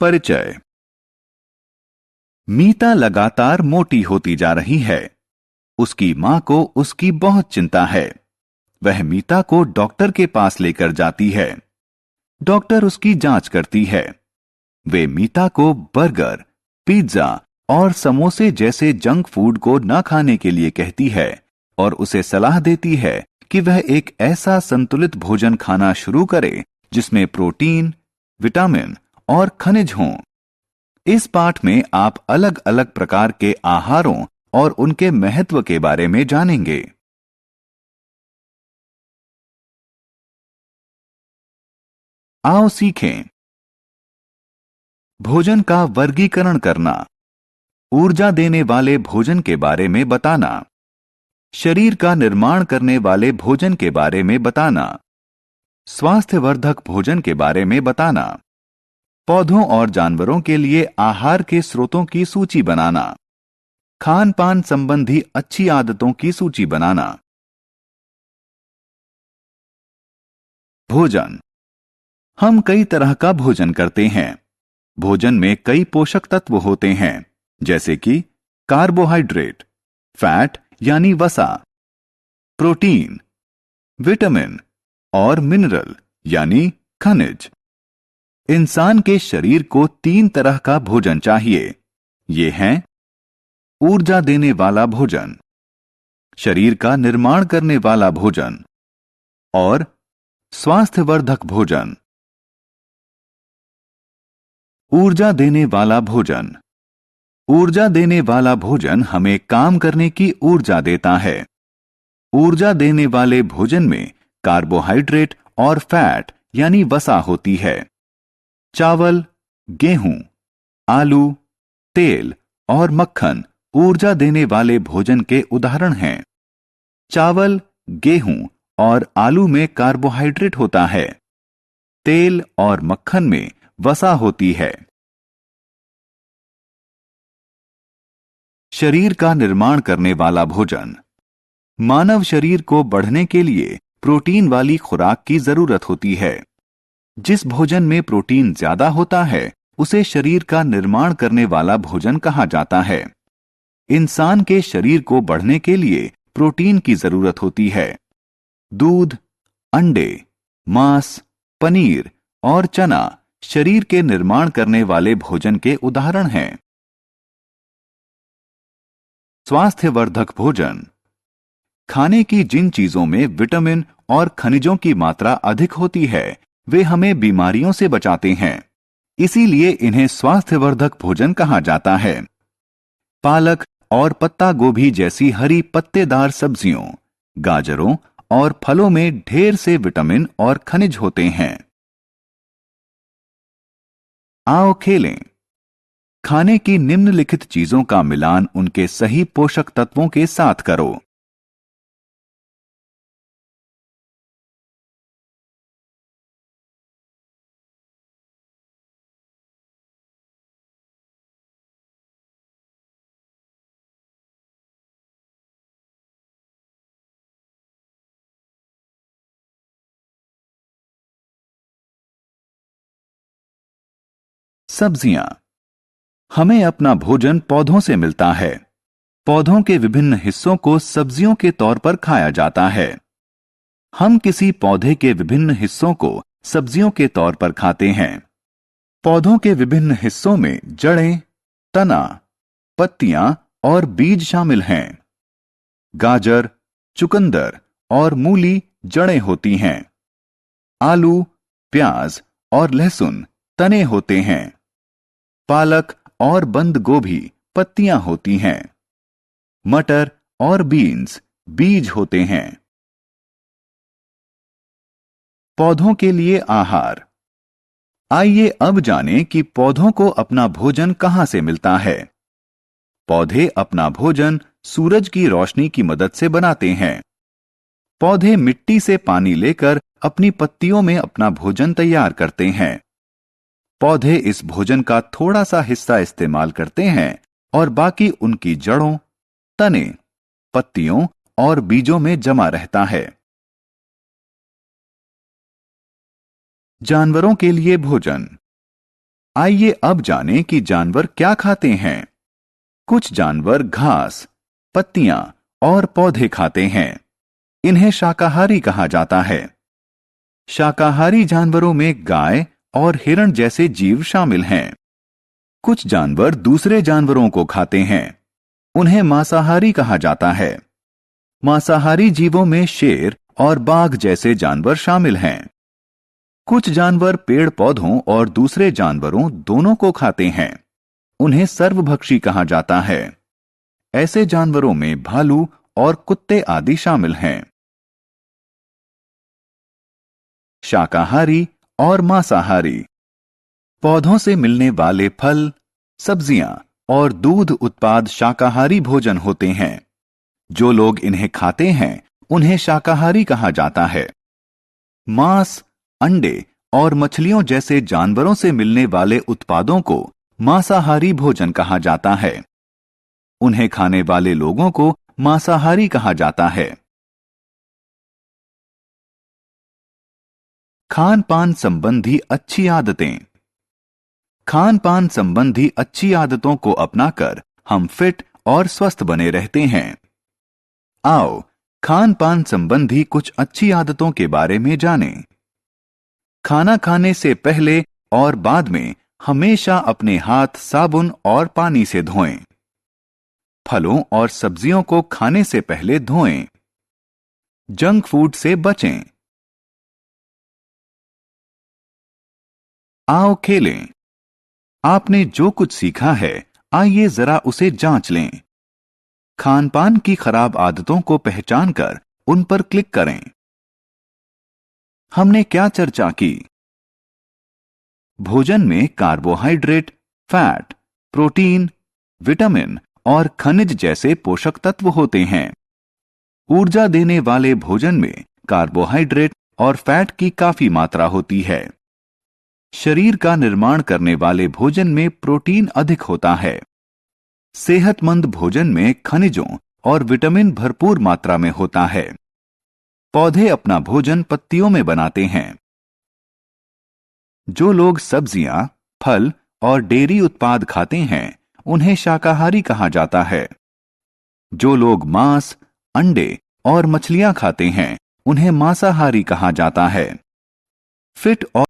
परिचय। मीता लगातार मोटी होती जा रही है। उसकी मां को उसकी बहुत चिंता है। वह मीता को डॉक्टर के पास लेकर जाती है। डॉक्टर उसकी जांच करती है। वे मीता को बर्गर, पिज्जा और समोसे जैसे जंक फूड को न खाने के लिए कहती है और उसे सलाह देती है कि वह एक ऐसा संतुलित भोजन खाना शुरू करे जिसमें प्रोटीन, विटामिन और खनिज हों। इस पाठ में आप अलग अलग प्रकार के आहारों और उनके महत्व के बारे में जानेंगे। आओ सीखें। भोजन का वर्गीकरण करना, ऊर्जा देने वाले भोजन के बारे में बताना, शरीर का निर्माण करने वाले भोजन के बारे में बताना, स्वास्थ्यवर्धक भोजन के बारे में बताना, पौधों और जानवरों के लिए आहार के स्रोतों की सूची बनाना, खान पान संबंधी अच्छी आदतों की सूची बनाना। भोजन। हम कई तरह का भोजन करते हैं। भोजन में कई पोषक तत्व होते हैं, जैसे कि कार्बोहाइड्रेट, फैट यानी वसा, प्रोटीन, विटामिन और मिनरल यानी खनिज। इंसान के शरीर को 3 तरह का भोजन चाहिए। ये हैं ऊर्जा देने वाला भोजन, शरीर का निर्माण करने वाला भोजन और स्वास्थ्यवर्धक भोजन। ऊर्जा देने वाला भोजन। ऊर्जा देने वाला भोजन हमें काम करने की ऊर्जा देता है। ऊर्जा देने वाले भोजन में कार्बोहाइड्रेट और फैट यानी वसा होती है। चावल, गेहूं, आलू, तेल और मक्खन ऊर्जा देने वाले भोजन के उदाहरण हैं। चावल, गेहूं और आलू में कार्बोहाइड्रेट होता है। तेल और मक्खन में वसा होती है। शरीर का निर्माण करने वाला भोजन। मानव शरीर को बढ़ने के लिए प्रोटीन वाली खुराक की जरूरत होती है। जिस भोजन में प्रोटीन ज्यादा होता है उसे शरीर का निर्माण करने वाला भोजन कहा जाता है। इंसान के शरीर को बढ़ने के लिए प्रोटीन की जरूरत होती है। दूध, अंडे, मांस, पनीर और चना शरीर के निर्माण करने वाले भोजन के उदाहरण हैं। स्वास्थ्यवर्धक भोजन। खाने की जिन चीजों में विटामिन और खनिजों की मात्रा अधिक होती है वे हमें बीमारियों से बचाते हैं। इसीलिए इन्हें स्वास्थ्यवर्धक भोजन कहा जाता है। पालक और पत्ता गोभी जैसी हरी पत्तेदार सब्जियों, गाजरों और फलों में ढेर से विटामिन और खनिज होते हैं। आओ खेलें। खाने की निम्नलिखित चीजों का मिलान उनके सही पोषक तत्वों के साथ करो। सब्जियां। हमें अपना भोजन पौधों से मिलता है। पौधों के विभिन्न हिस्सों को सब्जियों के तौर पर खाया जाता है। हम किसी पौधे के विभिन्न हिस्सों को सब्जियों के तौर पर खाते हैं। पौधों के विभिन्न हिस्सों में जड़ें, तना, पत्तियां और बीज शामिल हैं। गाजर, चुकंदर और मूली जड़ें होती हैं। आलू, प्याज और लहसुन तने होते हैं। पालक और बंद गोभी पत्तियां होती हैं। मटर और बीन्स बीज होते हैं। पौधों के लिए आहार। आइए अब जानें कि पौधों को अपना भोजन कहां से मिलता है। पौधे अपना भोजन सूरज की रोशनी की मदद से बनाते हैं। पौधे मिट्टी से पानी लेकर अपनी पत्तियों में अपना भोजन तैयार करते हैं। पौधे इस भोजन का थोड़ा सा हिस्सा इस्तेमाल करते हैं और बाकी उनकी जड़ों, तने, पत्तियों और बीजों में जमा रहता है। जानवरों के लिए भोजन। आइए अब जानें कि जानवर क्या खाते हैं। कुछ जानवर घास, पत्तियां और पौधे खाते हैं। इन्हें शाकाहारी कहा जाता है। शाकाहारी जानवरों में गाय और हिरण जैसे जीव शामिल हैं। कुछ जानवर दूसरे जानवरों को खाते हैं। उन्हें मांसाहारी कहा जाता है। मांसाहारी जीवों में शेर और बाघ जैसे जानवर शामिल हैं। कुछ जानवर पेड़ पौधों और दूसरे जानवरों दोनों को खाते हैं। उन्हें सर्वभक्षी कहा जाता है। ऐसे जानवरों में भालू और कुत्ते आदि शामिल हैं। शाकाहारी और मांसाहारी। पौधों से मिलने वाले फल, सब्जियां और दूध उत्पाद शाकाहारी भोजन होते हैं। जो लोग इन्हें खाते हैं उन्हें शाकाहारी कहा जाता है। मांस, अंडे और मछलियों जैसे जानवरों से मिलने वाले उत्पादों को मांसाहारी भोजन कहा जाता है। उन्हें खाने वाले लोगों को मांसाहारी कहा जाता है। खान पान संबंधी अच्छी आदतें। खान पान संबंधी अच्छी आदतों को अपनाकर हम फिट और स्वस्थ बने रहते हैं। आओ खान पान संबंधी कुछ अच्छी आदतों के बारे में जानें। खाना खाने से पहले और बाद में हमेशा अपने हाथ साबुन और पानी से धोएं। फलों और सब्जियों को खाने से पहले धोएं। जंक फूड से बचें। आओ खेलें। आपने जो कुछ सीखा है आइए जरा उसे जांच लें। खान पान की खराब आदतों को पहचानकर उन पर क्लिक करें। हमने क्या चर्चा की? भोजन में कार्बोहाइड्रेट, फैट, प्रोटीन, विटामिन और खनिज जैसे पोषक तत्व होते हैं। ऊर्जा देने वाले भोजन में कार्बोहाइड्रेट और फैट की काफी मात्रा होती है। शरीर का निर्माण करने वाले भोजन में प्रोटीन अधिक होता है। सेहतमंद भोजन में खनिजों और विटामिन भरपूर मात्रा में होता है। पौधे अपना भोजन पत्तियों में बनाते हैं। जो लोग सब्जियां, फल और डेयरी उत्पाद खाते हैं उन्हें शाकाहारी कहा जाता है। जो लोग मांस, अंडे और मछलियां खाते हैं उन्हें मांसाहारी कहा जाता है। फिट और